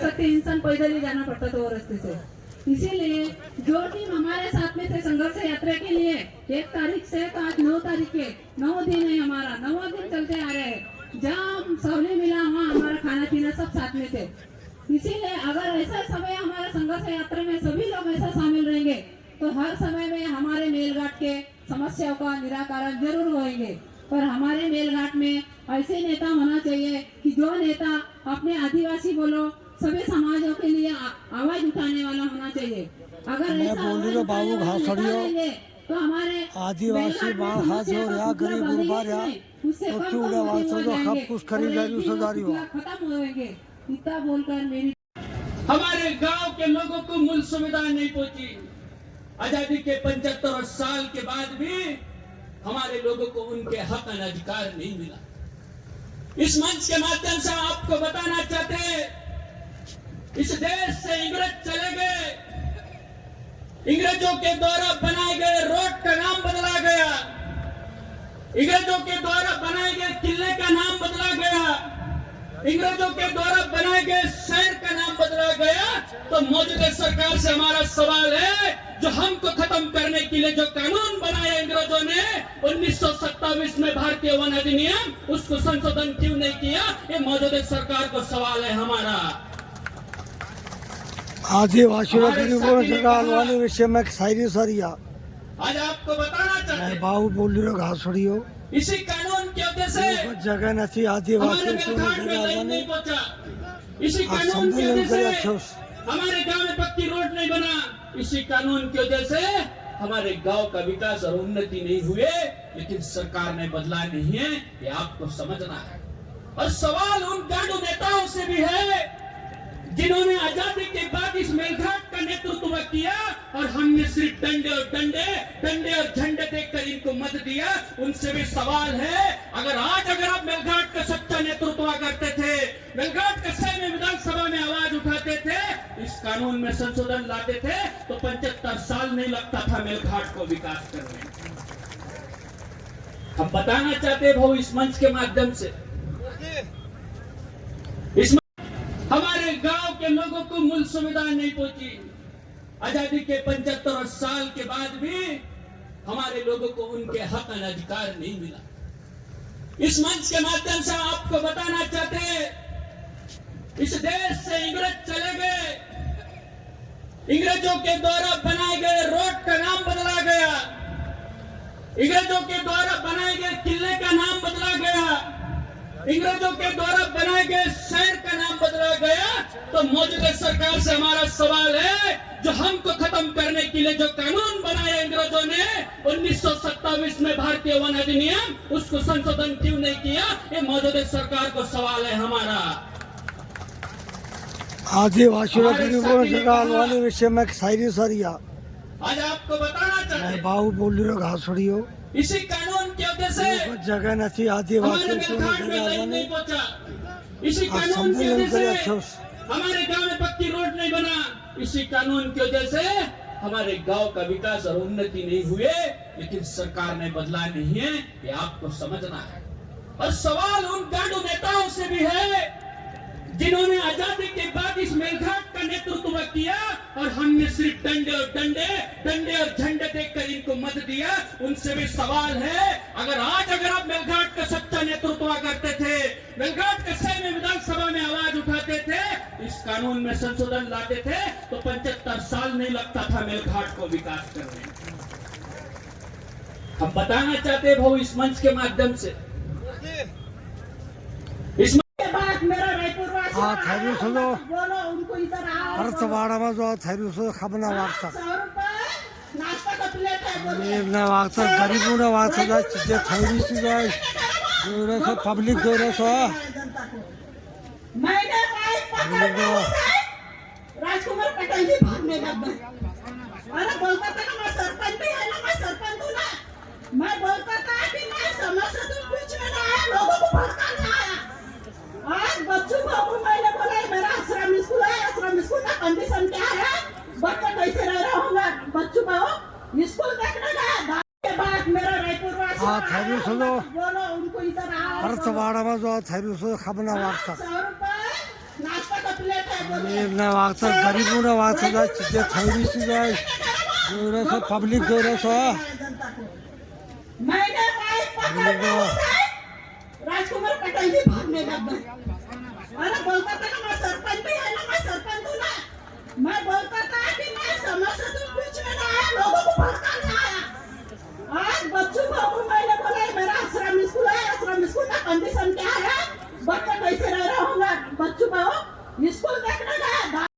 सकते, इंसान पैदल ही जाना पड़ता था वो रास्ते से। इसीलिए जो टीम हमारे साथ में थे संघर्ष यात्रा के लिए 1 तारीख से तो आज 9 तारीख के 9 दिन है, हमारा 9वां दिन चलते आ रहे हैं। जहाँ सवले मिला वहाँ हमारा खाना पीना सब साथ में थे। इसीलिए अगर ऐसा समय हमारा संघर्ष यात्रा में सभी लोग ऐसा शामिल रहेंगे तो हर समय में हमारे मेलघाट के समस्याओं का निराकरण जरूर होंगे। पर हमारे मेलघाट में ऐसे नेता होना चाहिए कि जो नेता अपने आदिवासी बोलो सभी समाजों के लिए आवाज उठाने वाला होना चाहिए। अगर ऐसा बाबू घासड़ियों तो हमारे आदिवासी बाल हाथ और या गरीब गुरबार या तो चूड़ा वास्तव जो सब कुछ खरीदारी सुधारी हो खत्म होंगे। इतना बोलकर मेरी हमारे गांव के लोगों को मूल सुविधाएं नहीं पहुंची। आजादी के 75 साल के बाद भी हमारे लोगों को उनके हक और अधिकार नहीं मिला। इस मंच के माध्यम से आपको बताना चाहते हैं, इस देश से इंग्रज चले गए, इंग्रजों के द्वारा बनाए गए रोड का नाम बदला गया, इंग्रजों के द्वारा बनाए गए किले का नाम बदला गया, इंग्रजों के द्वारा बनाए गए शहर का नाम बदला गया। तो मौजूदा सरकार से हमारा सवाल है, जो हमको खत्म करने के लिए जो कानून बनाया इंग्रजों ने 1927 में भारतीय वन अधिनियम, उसको संशोधन क्यों नहीं किया? ये मौजूदा सरकार को सवाल है हमारा। आदिवासी वाले विषय में शायरी सरिया आज आपको बताना चाहते बाबू बोल रहे घासड़ियों इसी कानून की वजह से जगह नहीं आदिवासी नहीं पहुंचा। इसी कानून की वजह से हमारे गांव में पक्की रोड नहीं बना। इसी कानून की वजह से हमारे गांव का विकास और उन्नति नहीं हुए। लेकिन सरकार ने बदला नहीं है, ये आपको समझना है। और सवाल उन गांडू नेताओं से भी है जिन्होंने आजादी के बाद इस मेलघाट का नेतृत्व किया और हमने सिर्फ डंडे और झंडे देखकर इनको मत दिया। उनसे भी सवाल है, अगर आप मेलघाट का सच्चा नेतृत्व करते थे, मेलघाट के सही में विधानसभा में आवाज उठाते थे, इस कानून में संशोधन लाते थे, तो 75 साल नहीं लगता था मेलघाट को विकास करने। हम बताना चाहते भाऊ इस मंच के माध्यम से, हमारे गांव के लोगों को मूल सुविधाएं नहीं पहुंची। आजादी के 75 साल के बाद भी हमारे लोगों को उनके हक और अधिकार नहीं मिला। इस मंच के माध्यम से आपको बताना चाहते हैं, इस देश से इंग्रज चले गए, इंग्रजों के द्वारा बनाए गए रोड का नाम बदला गया, इंग्रजों के द्वारा बनाए गए किले का नाम बदला गया, इंग्रजों के द्वारा बनाए गए शहर का नाम बदला गया। तो मौजूदा सरकार से हमारा सवाल है, जो हमको खत्म करने के लिए जो कानून बनाया इंग्रजों ने 1927 में भारतीय वन अधिनियम, उसको संशोधन क्यों नहीं किया? ये मौजूदा सरकार को सवाल है हमारा। आदिवासी वाले विषय में शायरी सरिया आज आपको बताना चाहते बाबू बोल रहे घासड़ियों इसी कानून की वजह से जगह नहीं आदिवासी नहीं पहुंचा। इसी कानून की वजह से हमारे गांव में पक्की रोड नहीं बना। इसी कानून की वजह से हमारे गांव का विकास और उन्नति नहीं हुए। लेकिन सरकार ने बदला नहीं है, ये आपको समझना है। और सवाल उन गांडू नेताओं से भी है जिन्होंने आजादी के बाद इस मेलघाट का नेतृत्व किया और हमने सिर्फ डंडे और झंडे देखकर इनको मत दिया। उनसे भी सवाल है, अगर आप मेलघाट का सच्चा नेतृत्व करते थे, मेलघाट के सही में विधानसभा में आवाज उठाते थे, इस कानून में संशोधन लाते थे, तो 75 साल नहीं लगता था मेलघाट को विकास करने। हम बताना चाहते भाऊ इस मंच के माध्यम से, थैरू सुनो अर्थ में जो थैरू सो खबना वार्ता वार्ता गरीबों ने वार्ता चीजें थैरू सी जाए जो पब्लिक जो राजकुमार पटेल जी भागने लगा। अरे बोलता था ना मैं सरपंच भी है ना, मैं सरपंच हूँ ना, मैं बोलता था कि मैं समस्या तुम बीच में ना आया, लोगों को भड़काने आया। आज बच्चों को मैंने बोला मेरा आश्रम स्कूल है, आश्रम स्कूल का कंडीशन क्या है, बच्चा कैसे रह रहा होगा, बच्चों को स्कूल देखने गया के बाद मेरा रायपुर थैरू सुनो बोलो उनको इधर आओ अर्थ में जो थैरू सो खबना वार्ता नाश्ता का चॉकलेट है बोलिए। ने वागता गरीबों ने वागता जाए चीजें थैली सी जाए जो रहा सब पब्लिक जो रहा सब मैंने वाइफ पकड़ के उसे राजकुमार पटेल जी भागने लग गए।